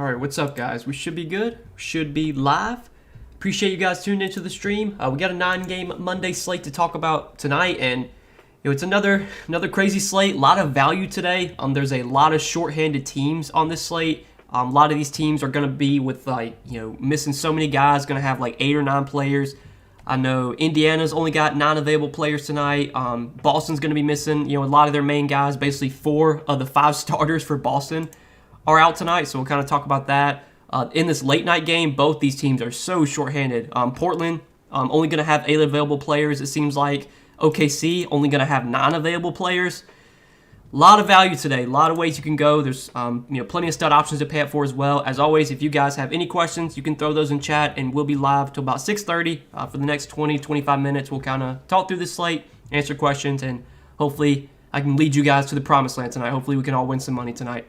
All right, what's up, guys? We should be good. Should be live. Appreciate you guys tuning into the stream. We got a 9-game Monday slate to talk about tonight, and it's another crazy slate. A lot of value today. There's a lot of shorthanded teams on this slate. A lot of these teams are going to be with missing so many guys. Going to have like 8 or 9 players. I know Indiana's only got 9 available players tonight. Boston's going to be missing a lot of their main guys. Basically, 4 of the 5 starters for Boston are out tonight, so we'll kind of talk about that. In this late night game, both these teams are so shorthanded. Portland only going to have 8 available players, it seems like. OKC only going to have 9 available players. A lot of value today, a lot of ways you can go. There's plenty of stud options to pay up for as well. As always, if you guys have any questions, you can throw those in chat, and we'll be live till about 6:30 for the next 20-25 minutes. We'll kind of talk through this slate, answer questions, and hopefully I can lead you guys to the promised land tonight. Hopefully we can all win some money tonight.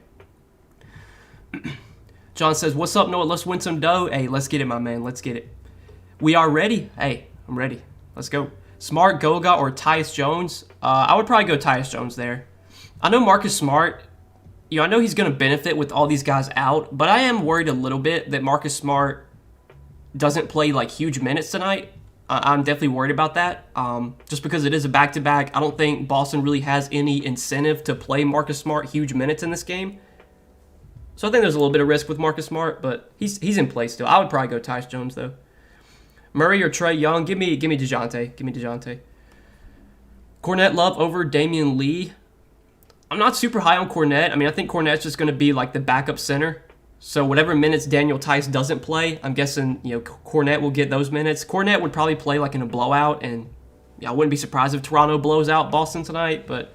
John says, what's up, Noah? Let's win some dough. Hey, let's get it, my man. Let's get it. We are ready. Hey, I'm ready. Let's go. Smart, Goga, or Tyus Jones? I would probably go Tyus Jones there. I know Marcus Smart, I know he's going to benefit with all these guys out, but I am worried a little bit that Marcus Smart doesn't play like huge minutes tonight. I'm definitely worried about that. Just because it is a back-to-back, I don't think Boston really has any incentive to play Marcus Smart huge minutes in this game. So I think there's a little bit of risk with Marcus Smart, but he's in play still. I would probably go Tyus Jones, though. Murray or Trae Young? Give me DeJounte. Give me DeJounte. Cornette Love over Damian Lee. I'm not super high on Cornette. I mean, I think Cornette's just going to be like the backup center. So whatever minutes Daniel Tice doesn't play, I'm guessing, Cornette will get those minutes. Cornette would probably play like in a blowout, and I wouldn't be surprised if Toronto blows out Boston tonight, but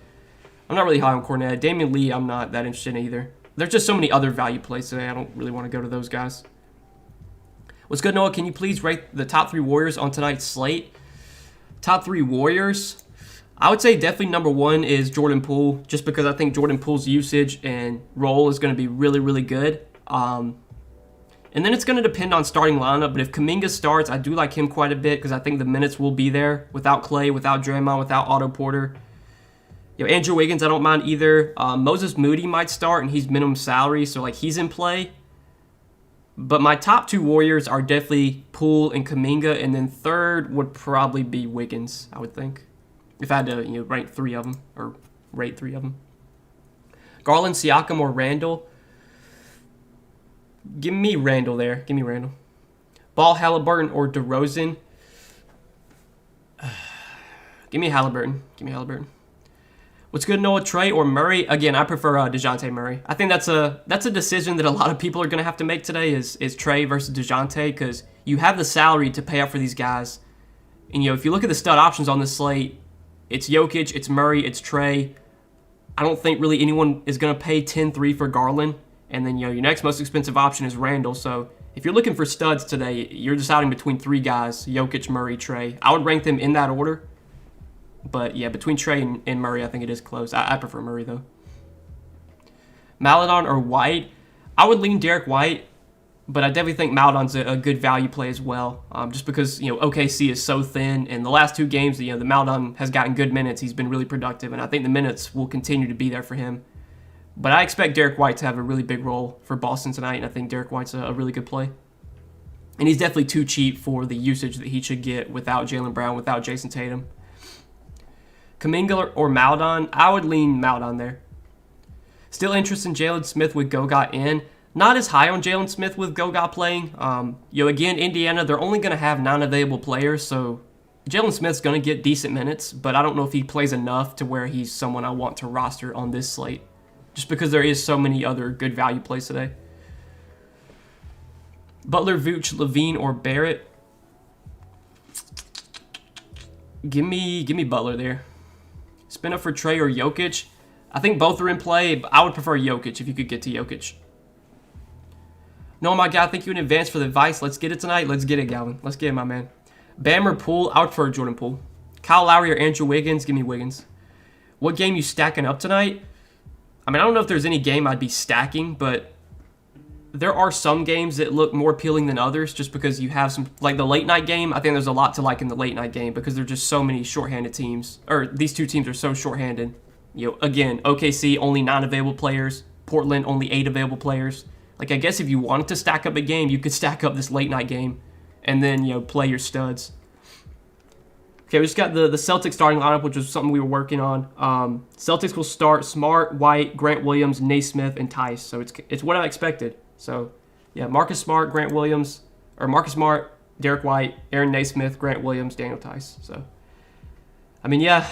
I'm not really high on Cornette. Damian Lee, I'm not that interested in either. There's just so many other value plays today. I don't really want to go to those guys. What's good, Noah? Can you please rate the top 3 Warriors on tonight's slate? Top 3 Warriors? I would say definitely number 1 is Jordan Poole, just because I think Jordan Poole's usage and role is going to be really, really good. And then it's going to depend on starting lineup, but if Kuminga starts, I do like him quite a bit because I think the minutes will be there without Clay, without Draymond, without Otto Porter. Andrew Wiggins, I don't mind either. Moses Moody might start, and he's minimum salary, so he's in play. But my top 2 Warriors are definitely Poole and Kuminga, and then third would probably be Wiggins, I would think. If I had to rank 3 of them, or rate 3 of them. Garland, Siakam, or Randall? Give me Randall there. Give me Randall. Ball, Halliburton, or DeRozan? Give me Halliburton. Give me Halliburton. What's good, Noah? Trae or Murray? Again, I prefer DeJounte Murray. I think that's a decision that a lot of people are going to have to make today is Trae versus DeJounte, because you have the salary to pay out for these guys. And, if you look at the stud options on this slate, it's Jokic, it's Murray, it's Trae. I don't think really anyone is going to pay 10-3 for Garland. And then, your next most expensive option is Randall. So if you're looking for studs today, you're deciding between 3 guys, Jokic, Murray, Trae. I would rank them in that order. But, yeah, between Trae and Murray, I think it is close. I prefer Murray, though. Maledon or White? I would lean Derek White, but I definitely think Maledon's a good value play as well. Just because, OKC is so thin. And the last 2 games, the Maledon has gotten good minutes. He's been really productive, and I think the minutes will continue to be there for him. But I expect Derek White to have a really big role for Boston tonight, and I think Derek White's a really good play. And he's definitely too cheap for the usage that he should get without Jaylen Brown, without Jason Tatum. Kuminga or Maledon? I would lean Maledon there. Still interested in Jalen Smith with Goga in. Not as high on Jalen Smith with Goga playing. Again, Indiana, they're only going to have 9 available players, so Jalen Smith's going to get decent minutes, but I don't know if he plays enough to where he's someone I want to roster on this slate, just because there is so many other good value plays today. Butler, Vooch, Levine, or Barrett? Give me Butler there. Spin up for Trae or Jokic? I think both are in play, but I would prefer Jokic if you could get to Jokic. No, my God, thank you in advance for the advice. Let's get it tonight. Let's get it, Galvin. Let's get it, my man. Bam or Poole? I would prefer Jordan Poole. Kyle Lowry or Andrew Wiggins? Give me Wiggins. What game you stacking up tonight? I mean, I don't know if there's any game I'd be stacking, but there are some games that look more appealing than others just because you have some, like the late night game. I think there's a lot to like in the late night game because there's just so many shorthanded teams, or these 2 teams are so shorthanded. Again, OKC only 9 available players, Portland only 8 available players. Like, I guess if you wanted to stack up a game, you could stack up this late night game and then, play your studs. Okay, we just got the Celtics starting lineup, which was something we were working on. Celtics will start Smart, White, Grant Williams, Naismith, and Tice. So it's what I expected. So, yeah, Marcus Smart, Derek White, Aaron Naismith, Grant Williams, Daniel Tice. So, I mean, yeah,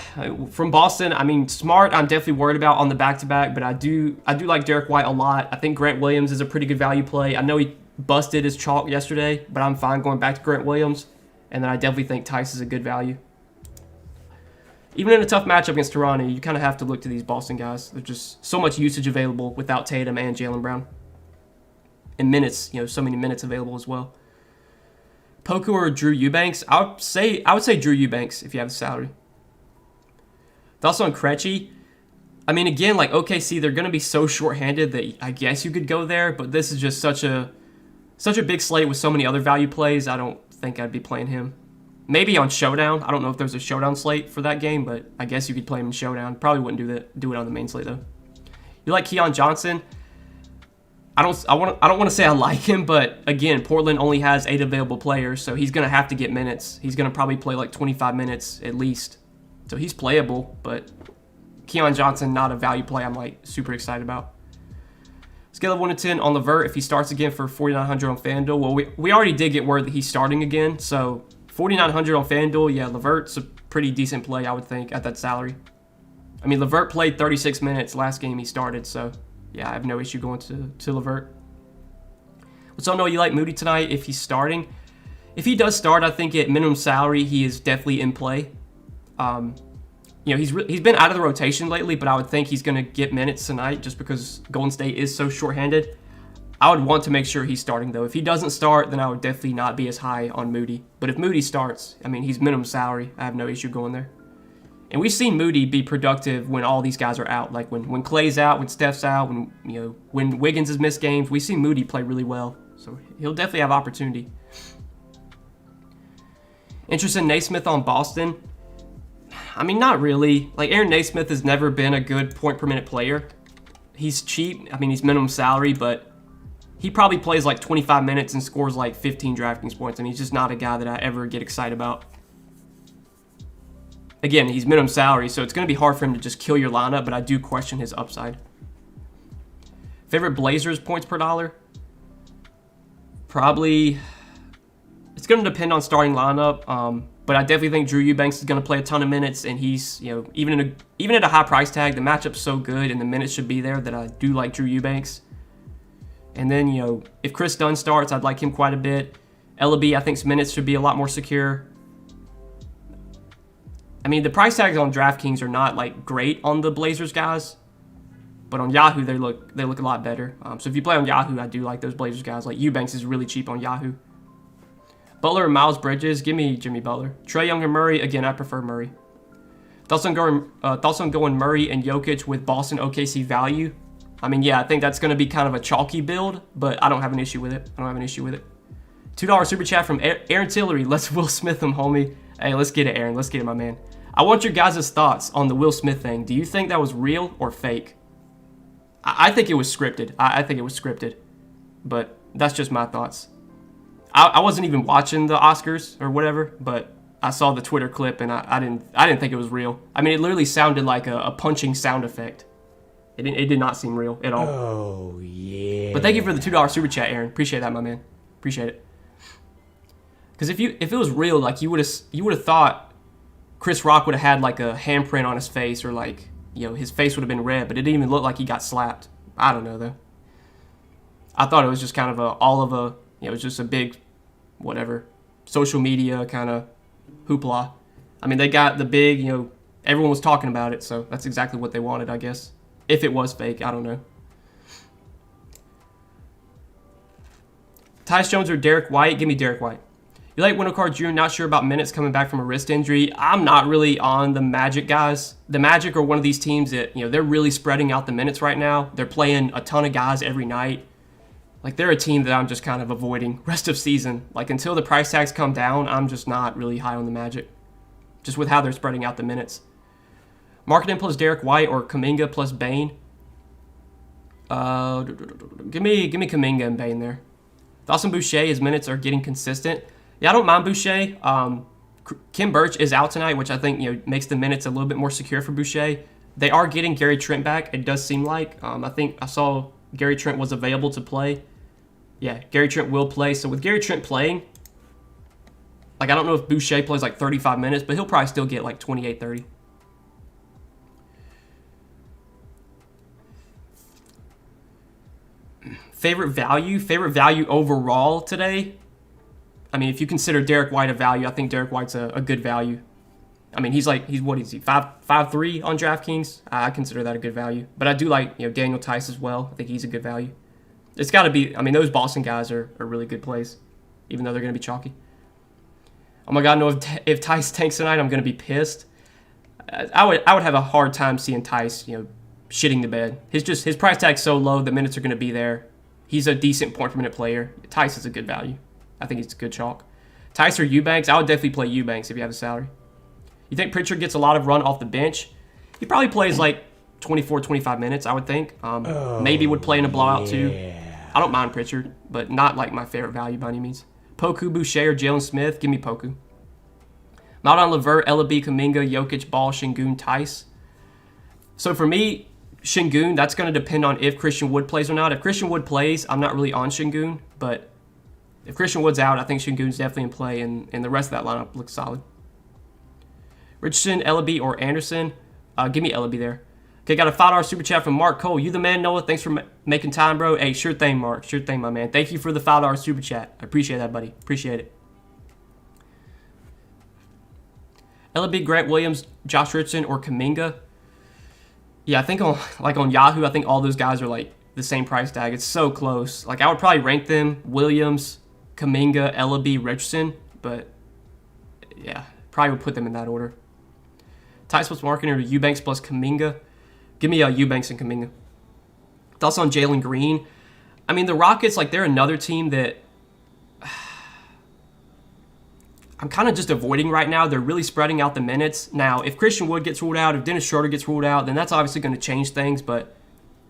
from Boston, I mean, Smart I'm definitely worried about on the back-to-back, but I do like Derek White a lot. I think Grant Williams is a pretty good value play. I know he busted his chalk yesterday, but I'm fine going back to Grant Williams. And then I definitely think Tice is a good value. Even in a tough matchup against Toronto, you kind of have to look to these Boston guys. There's just so much usage available without Tatum and Jaylen Brown. And minutes, so many minutes available as well. Poku or Drew Eubanks? I would say Drew Eubanks if you have the salary. Thoughts on Krejci? I mean, again, like OKC, they're going to be so shorthanded that I guess you could go there, but this is just such a big slate with so many other value plays. I don't think I'd be playing him. Maybe on Showdown. I don't know if there's a Showdown slate for that game, but I guess you could play him in Showdown. Probably wouldn't do it on the main slate though. You like Keon Johnson? I don't want to say I like him, but again, Portland only has 8 available players, so he's gonna have to get minutes. He's gonna probably play like 25 minutes at least, so he's playable. But Keon Johnson, not a value play I'm like super excited about. Scale of 1 to 10 on LeVert if he starts again for 4,900 on FanDuel. Well, we already did get word that he's starting again, so 4,900 on FanDuel, yeah, LeVert's a pretty decent play, I would think, at that salary. I mean, LeVert played 36 minutes last game he started, so yeah, I have no issue going to LeVert. Let's all know you like Moody tonight if he's starting. If he does start, I think at minimum salary, he is definitely in play. He's been out of the rotation lately, but I would think he's going to get minutes tonight just because Golden State is so shorthanded. I would want to make sure he's starting, though. If he doesn't start, then I would definitely not be as high on Moody. But if Moody starts, I mean, he's minimum salary. I have no issue going there. And we've seen Moody be productive when all these guys are out. Like when Clay's out, when Steph's out, when Wiggins has missed games, we've seen Moody play really well. So he'll definitely have opportunity. Interest in Naismith on Boston? I mean, not really. Like, Aaron Naismith has never been a good point-per-minute player. He's cheap. I mean, he's minimum salary, but he probably plays like 25 minutes and scores like 15 DraftKings points. I mean, he's just not a guy that I ever get excited about. Again, he's minimum salary, so it's going to be hard for him to just kill your lineup, but I do question his upside. Favorite Blazers points per dollar? Probably, it's going to depend on starting lineup, but I definitely think Drew Eubanks is going to play a ton of minutes, and he's, even at a high price tag, the matchup's so good and the minutes should be there that I do like Drew Eubanks. And then, if Chris Dunn starts, I'd like him quite a bit. Ellaby, I think his minutes should be a lot more secure. I mean, the price tags on DraftKings are not like great on the Blazers guys, but on Yahoo they look a lot better. So if you play on Yahoo, I do like those Blazers guys. Like Eubanks is really cheap on Yahoo. Butler and Miles Bridges, give me Jimmy Butler. Trae Young and Murray, again, I prefer Murray. Thoughts on going Murray and Jokic with Boston OKC value? I mean, yeah, I think that's going to be kind of a chalky build, but I don't have an issue with it. $2 super chat from Aaron Tillery. Let's Will Smith him, homie. Hey, let's get it, Aaron. Let's get it, my man. I want your guys' thoughts on the Will Smith thing. Do you think that was real or fake? I think it was scripted. I think it was scripted, but that's just my thoughts. I wasn't even watching the Oscars or whatever, but I saw the Twitter clip and I didn't think it was real. I mean, it literally sounded like a punching sound effect. It did not seem real at all. Oh, yeah. But thank you for the $2 super chat, Aaron. Appreciate that, my man. Appreciate it. Because if it was real, like you would have thought Chris Rock would have had like a handprint on his face, or like his face would have been red, but it didn't even look like he got slapped. I don't know though. I thought it was just kind of it was just a big, whatever, social media kind of hoopla. I mean, they got the big, everyone was talking about it, so that's exactly what they wanted, I guess. If it was fake, I don't know. Tyus Jones or Derek White? Give me Derek White. You like Wendell Carter Jr., not sure about minutes coming back from a wrist injury. I'm not really on the Magic guys. The Magic are one of these teams that, they're really spreading out the minutes right now. They're playing a ton of guys every night. Like, they're a team that I'm just kind of avoiding rest of season. Like, until the price tags come down, I'm just not really high on the Magic. Just with how they're spreading out the minutes. Marketing plus Derek White or Kuminga plus Bane. Give me Kuminga and Bane there. Dawson Boucher, his minutes are getting consistent. Yeah, I don't mind Boucher. Kim Birch is out tonight, which I think makes the minutes a little bit more secure for Boucher. They are getting Gary Trent back. It does seem like. I think I saw Gary Trent was available to play. Yeah, Gary Trent will play. So with Gary Trent playing, like I don't know if Boucher plays like 35 minutes, but he'll probably still get like 28, 30. Favorite value overall today. I mean, if you consider Derek White a value, I think Derek White's a good value. I mean, he's what is he, 5'3" on DraftKings? I consider that a good value. But I do like Daniel Tice as well. I think he's a good value. It's got to be. I mean, those Boston guys are really good plays, even though they're going to be chalky. Oh my God, no! If Tice tanks tonight, I'm going to be pissed. I would have a hard time seeing Tice, shitting the bed. His price tag's so low, the minutes are going to be there. He's a decent point per minute player. Tice is a good value. I think he's a good chalk. Tice or Eubanks, I would definitely play Eubanks if you have a salary. You think Pritchard gets a lot of run off the bench? He probably plays like 24, 25 minutes, I would think. Maybe would play in a blowout too. I don't mind Pritchard, but not like my favorite value by any means. Poku, Boucher, or Jalen Smith, give me Poku. Maldon, Levert, Ellaby, Kuminga, Jokic, Ball, Şengün, Tice. So for me, Şengün, that's going to depend on if Christian Wood plays or not. If Christian Wood plays, I'm not really on Şengün, but if Christian Wood's out, I think Şengün's definitely in play, and the rest of that lineup looks solid. Richardson, Ellaby, or Anderson, give me Ellaby there. Okay, got a $5 super chat from Mark Cole. You the man, Noah. Thanks for making time, bro. Hey, sure thing, Mark. Sure thing, my man. Thank you for the $5 super chat. I appreciate that, buddy. Appreciate it. Ellaby, Grant Williams, Josh Richardson, or Kuminga. Yeah, I think on Yahoo, I think all those guys are like the same price tag. It's so close. Like I would probably rank them Williams, Kuminga, Ellaby, Richardson, but yeah, probably would put them in that order. Tice plus marketing or Eubanks plus Kuminga. Give me Eubanks and Kuminga. Thoughts on Jalen Green? I mean, the Rockets, like they're another team that I'm kind of just avoiding right now. They're really spreading out the minutes. Now, if Christian Wood gets ruled out, if Dennis Schroeder gets ruled out, then that's obviously going to change things. But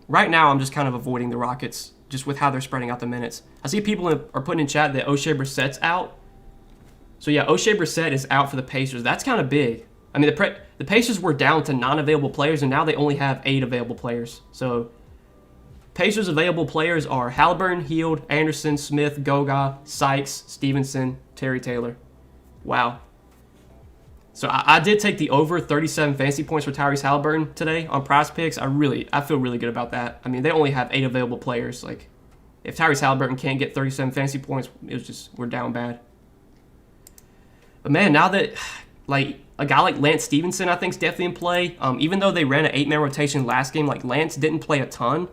right now, I'm just kind of avoiding the Rockets just with how they're spreading out the minutes. I see people are putting in chat that O'Shea Brissett's out. So yeah, O'Shea Brissett is out for the Pacers. That's kind of big. I mean, the Pacers were down to non-available players, and now they only have 8 available players. So Pacers available players are Halliburton, Hield, Anderson, Smith, Goga, Sykes, Stevenson, Terry Taylor. Wow. So I did take the over 37 fantasy points for Tyrese Halliburton today on Prize Picks. I feel really good about that. I mean, they only have 8 available players. Like, if Tyrese Halliburton can't get 37 fantasy points, we're down bad. But man, now that like a guy like Lance Stevenson, I think, is definitely in play. Even though they ran an 8-man rotation last game, like Lance didn't play a ton,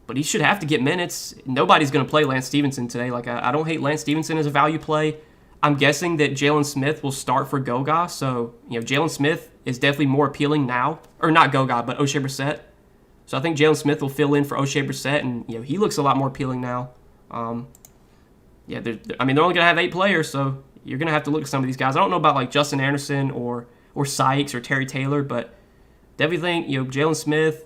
but he should have to get minutes. Nobody's going to play Lance Stevenson today. Like I don't hate Lance Stevenson as a value play. I'm guessing that Jalen Smith will start for Goga, so Jalen Smith is definitely more appealing now, or not Goga, but O'Shea Brissett. So I think Jalen Smith will fill in for O'Shea Brissett, and he looks a lot more appealing now. They're only gonna have 8 players, so you're gonna have to look at some of these guys. I don't know about like Justin Anderson or Sykes or Terry Taylor, but definitely think Jalen Smith.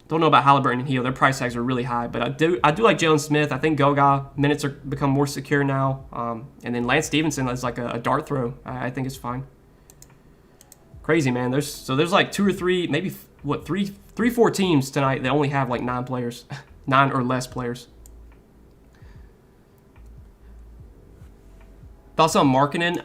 Don't know about Halliburton and Hield. Their price tags are really high, but I do like Jalen Smith. I think Goga minutes are become more secure now, and then Lance Stevenson is like a dart throw. I think it's fine. Crazy, man. There's like 2 or 3, maybe 4 teams tonight that only have like 9 players, 9 or less players. Thoughts on Markkanen?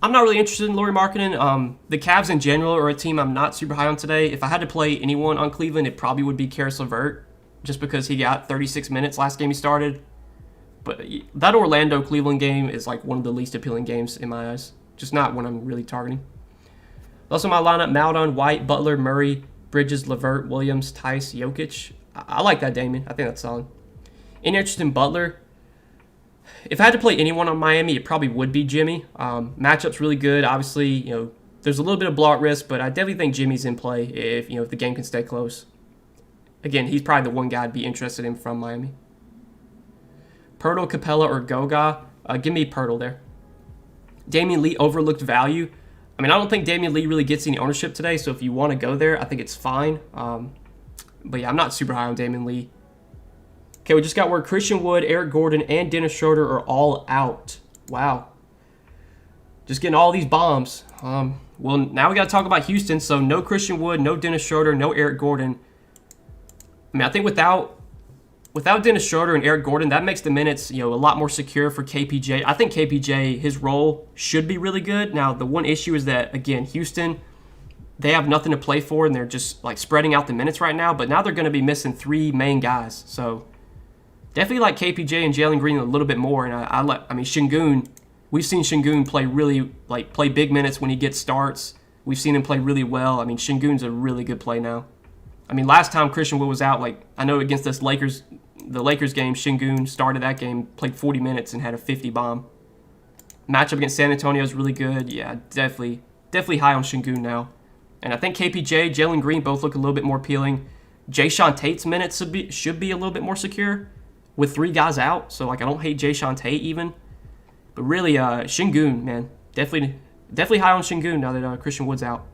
I'm not really interested in Lauri Markkanen. The Cavs in general are a team I'm not super high on today. If I had to play anyone on Cleveland, it probably would be Karis LeVert, just because he got 36 minutes last game he started. But that Orlando-Cleveland game is like one of the least appealing games in my eyes. Just not one I'm really targeting. Also my lineup, Maldon, White, Butler, Murray, Bridges, LeVert, Williams, Tice, Jokic. I like that, Damien. I think that's solid. Any interest in Butler? If I had to play anyone on Miami, it probably would be Jimmy. Matchup's really good. Obviously, there's a little bit of blowout risk, but I definitely think Jimmy's in play if the game can stay close. Again, he's probably the one guy I'd be interested in from Miami. Pirtle, Capella, or Goga. Give me Pirtle there. Damian Lee, overlooked value. I mean, I don't think Damian Lee really gets any ownership today, so if you want to go there, I think it's fine. But yeah, I'm not super high on Damon Lee. Okay, we just got word Christian Wood, Eric Gordon, and Dennis Schroeder are all out. Wow. Just getting all these bombs. Well, now we got to talk about Houston. So no Christian Wood, no Dennis Schroeder, no Eric Gordon. I mean, I think without Dennis Schroeder and Eric Gordon, that makes the minutes, a lot more secure for KPJ. I think KPJ, his role should be really good. Now, the one issue is that, again, Houston, they have nothing to play for, and they're just like spreading out the minutes right now. But now they're going to be missing 3 main guys. So definitely like KPJ and Jalen Green a little bit more. And I mean, Şengün, we've seen Şengün play big minutes when he gets starts. We've seen him play really well. I mean, Şengün's a really good play now. I mean, last time Christian Wood was out, I know against the Lakers game, Şengün started that game, played 40 minutes and had a 50 bomb. Matchup against San Antonio is really good. Yeah, definitely high on Şengün now. And I think KPJ, Jalen Green both look a little bit more appealing. Jae'Sean Tate's minutes should be a little bit more secure with 3 guys out. So, I don't hate Jae'Sean Tate even. But really, Şengün, man, definitely high on Şengün now that Christian Wood's out.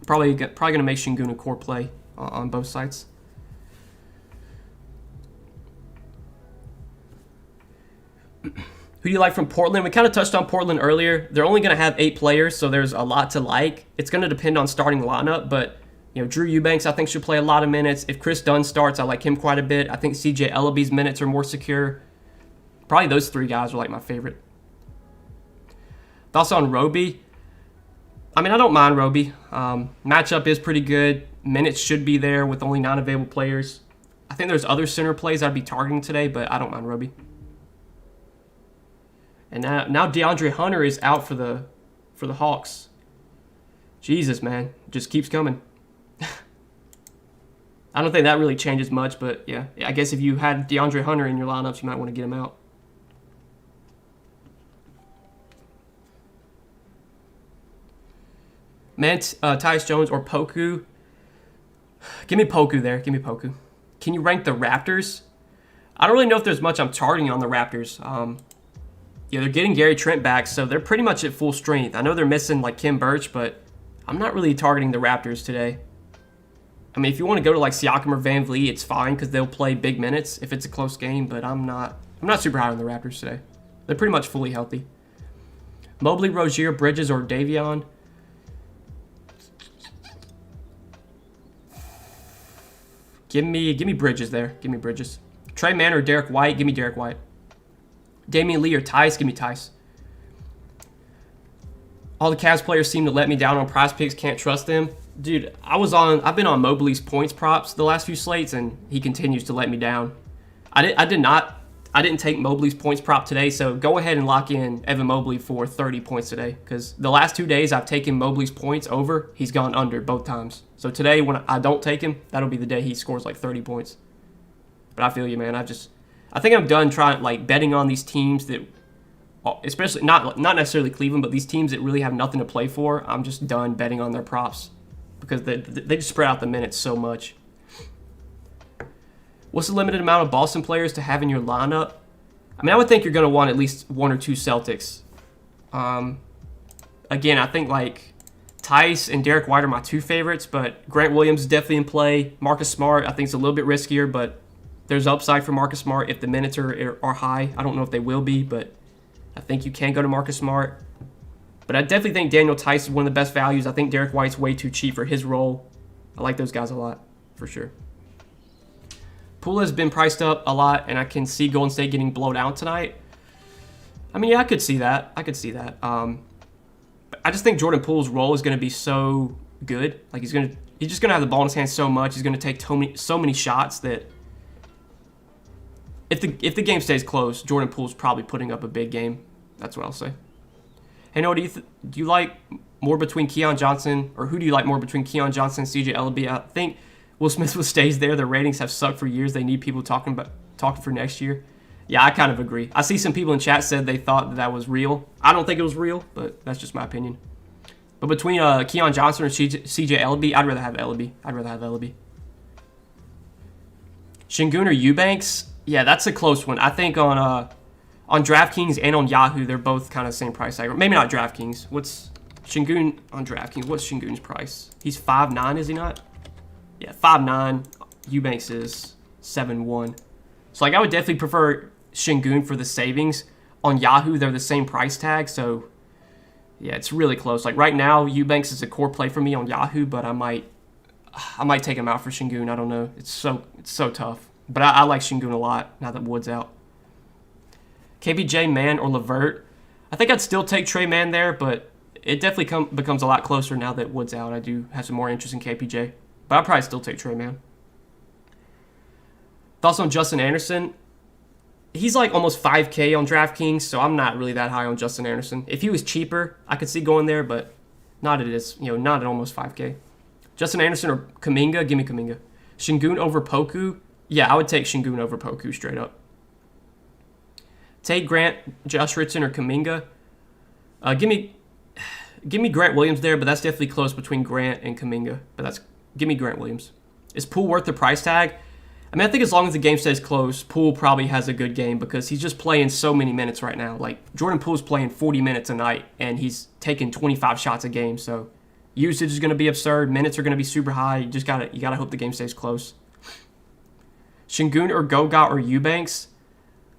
Probably going to make Şengün a core play on both sides. Who do you like from Portland? We kind of touched on Portland earlier. They're only going to have 8 players, so there's a lot to like. It's going to depend on starting lineup, but Drew Eubanks I think should play a lot of minutes. If Chris Dunn starts, I like him quite a bit. I think CJ Ellaby's minutes are more secure. Probably those 3 guys are my favorite. Thoughts on Roby? I mean, I don't mind Roby. Matchup is pretty good. Minutes should be there with only 9 available players. I think there's other center plays I'd be targeting today, but I don't mind Roby. And now DeAndre Hunter is out for the Hawks. Jesus, man. Just keeps coming. I don't think that really changes much, but yeah. I guess if you had DeAndre Hunter in your lineups, you might want to get him out. Mant, Tyus Jones, or Poku. Give me Poku there. Give me Poku. Can you rank the Raptors? I don't really know if there's much I'm targeting on the Raptors. They're getting Gary Trent back, so they're pretty much at full strength. I know they're missing Kim Birch, but I'm not really targeting the Raptors today. I mean, if you want to go to Siakam or Van Vliet, it's fine because they'll play big minutes if it's a close game, but I'm not super high on the Raptors today. They're pretty much fully healthy. Mobley, Rozier, Bridges, or Davion. Give me Bridges there. Give me Bridges. Trey Mann or Derek White. Give me Derek White. Damian Lee or Tice. Give me Tice. All the Cavs players seem to let me down on prize picks. Can't trust them. Dude, I've been on Mobley's points props the last few slates, and he continues to let me down. I didn't take Mobley's points prop today, so go ahead and lock in Evan Mobley for 30 points today, because the last 2 days I've taken Mobley's points over. He's gone under both times. So today, when I don't take him, that'll be the day he scores 30 points. But I feel you, man. I think I'm done trying betting on these teams that, especially not necessarily Cleveland, but these teams that really have nothing to play for. I'm just done betting on their props because they just spread out the minutes so much. What's the limited amount of Boston players to have in your lineup? I mean, I would think you're going to want at least 1 or 2 Celtics. Again, I think Tice and Derek White are my 2 favorites, but Grant Williams is definitely in play. Marcus Smart, I think, is a little bit riskier, but there's upside for Marcus Smart if the minutes are high. I don't know if they will be, but I think you can go to Marcus Smart. But I definitely think Daniel Tice is one of the best values. I think Derek White's way too cheap for his role. I like those guys a lot, for sure. Poole has been priced up a lot, and I can see Golden State getting blown out tonight. I mean, yeah, I could see that. But I just think Jordan Poole's role is going to be so good. He's just going to have the ball in his hands so much. He's going to take so many shots that if the game stays close, Jordan Poole's probably putting up a big game. That's what I'll say. Hey, Noah, do you like more between Keon Johnson, or who do you like more between Keon Johnson and CJ Ellaby? I think Will Smith stays there. Their ratings have sucked for years. They need people talking for next year. Yeah, I kind of agree. I see some people in chat said they thought that was real. I don't think it was real, but that's just my opinion. But between Keon Johnson or CJ Ellaby, I'd rather have Ellaby. Şengün or Eubanks? Yeah, that's a close one. I think on DraftKings and on Yahoo, they're both kind of the same price tag. Maybe not DraftKings. What's Şengün on DraftKings? What's Şengün's price? He's 5'9", is he not? Yeah, 5'9". Eubanks is 7'1". So, like, I would definitely prefer Şengün for the savings. On Yahoo, they're the same price tag, so yeah, it's really close. Like, right now, Eubanks is a core play for me on Yahoo, but I might take him out for Şengün. I don't know. It's so tough. But I like Şengün a lot now that Wood's out. KBJ, Man, or Levert. I think I'd still take Trey Man there, but it definitely becomes a lot closer now that Wood's out. I do have some more interest in KPJ, but I'd probably still take Trey Man. Thoughts on Justin Anderson? He's like almost 5K on DraftKings, so I'm not really that high on Justin Anderson. If he was cheaper, I could see going there, but not at almost 5K. Justin Anderson or Kuminga? Give me Kuminga. Şengün over Poku? Yeah, I would take Şengün over Poku straight up. Take Grant, Josh Richardson, or Kuminga. Give me Grant Williams there, but that's definitely close between Grant and Kuminga. But give me Grant Williams. Is Poole worth the price tag? I mean, I think as long as the game stays close, Poole probably has a good game because he's just playing so many minutes right now. Like, Jordan Poole's playing 40 minutes a night, and he's taking 25 shots a game. So usage is going to be absurd. Minutes are going to be super high. You gotta hope the game stays close. Şengün or Goga or Eubanks.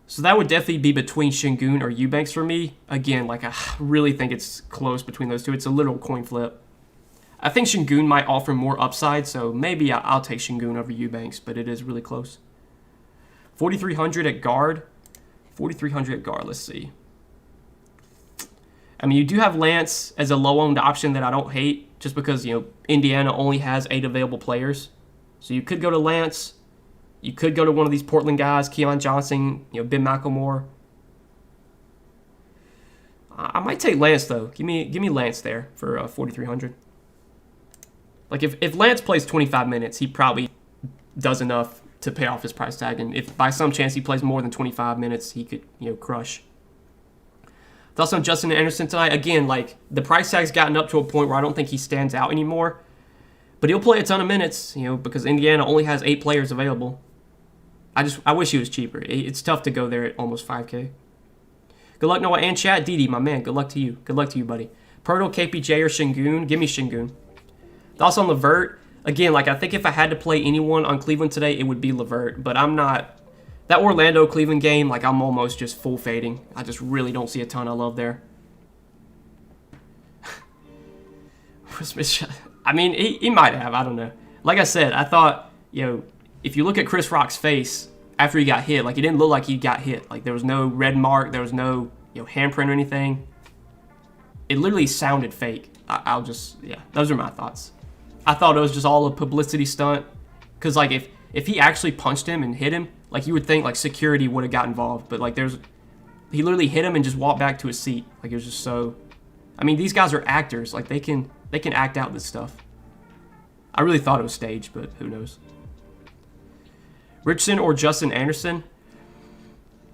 So that would definitely be between Şengün or Eubanks for me. Again, like, I really think it's close between those two. It's a literal coin flip. I think Şengün might offer more upside, so maybe I'll take Şengün over Eubanks, but it is really close. 4,300 at guard. 4,300 at guard, let's see. I mean, you do have Lance as a low-owned option that I don't hate, just because, Indiana only has 8 available players. So you could go to Lance. You could go to one of these Portland guys, Keon Johnson, Ben McLemore. I might take Lance, though. Give me Lance there for 4,300. Like, if Lance plays 25 minutes, he probably does enough to pay off his price tag. And if by some chance he plays more than 25 minutes, he could, crush. Thoughts on Justin Anderson tonight? Again, like, the price tag's gotten up to a point where I don't think he stands out anymore. But he'll play a ton of minutes, because Indiana only has 8 players available. I wish he was cheaper. It's tough to go there at almost 5K. Good luck, Noah, and chat. Didi, my man, good luck to you. Good luck to you, buddy. Pirtle, KPJ, or Şengün? Give me Şengün. Thoughts on Levert? Again, like, I think if I had to play anyone on Cleveland today, it would be Levert. But I'm not. That Orlando-Cleveland game, like, I'm almost just full fading. I just really don't see a ton of love there. I mean, he might have. I don't know. Like I said, I thought, if you look at Chris Rock's face after he got hit, like, it didn't look like he got hit. Like, there was no red mark. There was no, handprint or anything. It literally sounded fake. Those are my thoughts. I thought it was just all a publicity stunt. Because, like, if he actually punched him and hit him, like, you would think, like, security would have got involved. But, like, he literally hit him and just walked back to his seat. Like, it was just so. I mean, these guys are actors. Like, they can act out this stuff. I really thought it was staged, but who knows. Richardson or Justin Anderson?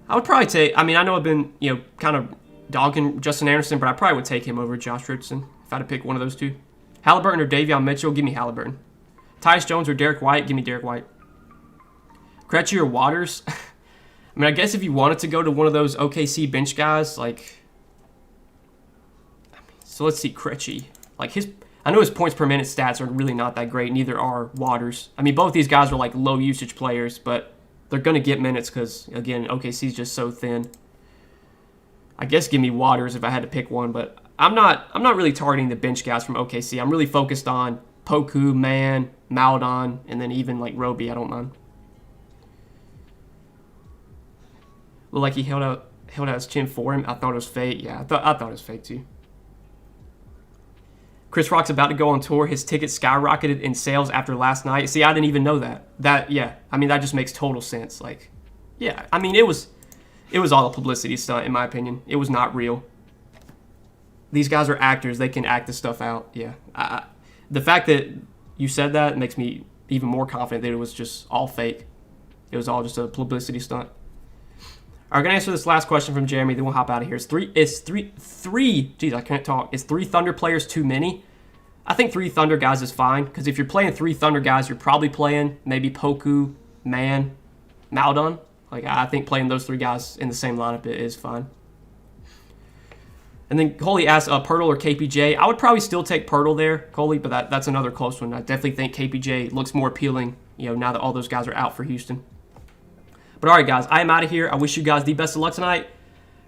I would probably take. I mean, I know I've been, kind of dogging Justin Anderson, but I probably would take him over Josh Richardson if I had to pick one of those two. Halliburton or Davion Mitchell? Give me Halliburton. Tyus Jones or Derek White? Give me Derek White. Krejci or Waters? I mean, I guess if you wanted to go to one of those OKC bench guys, like. So let's see, Krejci. Like, I know his points per minute stats are really not that great. Neither are Waters. I mean, both these guys are like low usage players, but they're gonna get minutes because, again, OKC's just so thin. I guess give me Waters if I had to pick one, but I'm not really targeting the bench guys from OKC. I'm really focused on Poku, Man, Maledon, and then even like Roby. I don't mind. Looked like he held out his chin for him. I thought it was fake. Yeah, I thought it was fake too. Chris Rock's about to go on tour. His ticket skyrocketed in sales after last night. See, I didn't even know that. I mean, that just makes total sense. Like, yeah, I mean, it was all a publicity stunt, in my opinion. It was not real. These guys are actors. They can act this stuff out. Yeah. The fact that you said that makes me even more confident that it was just all fake. It was all just a publicity stunt. All right, going to answer this last question from Jeremy, then we'll hop out of here. Is three Thunder players too many? I think 3 Thunder guys is fine, because if you're playing 3 Thunder guys, you're probably playing maybe Poku, Man, Maledon. Like, I think playing those 3 guys in the same lineup is fine. And then Coley asked Pirtle or KPJ. I would probably still take Pirtle there, Coley, but that's another close one. I definitely think KPJ looks more appealing, now that all those guys are out for Houston. But all right, guys, I am out of here. I wish you guys the best of luck tonight.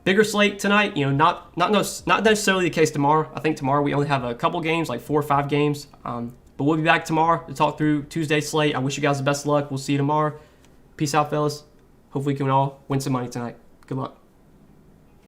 Bigger slate tonight, not necessarily the case tomorrow. I think tomorrow we only have a couple games, like 4 or 5 games. But we'll be back tomorrow to talk through Tuesday's slate. I wish you guys the best of luck. We'll see you tomorrow. Peace out, fellas. Hopefully we can all win some money tonight. Good luck.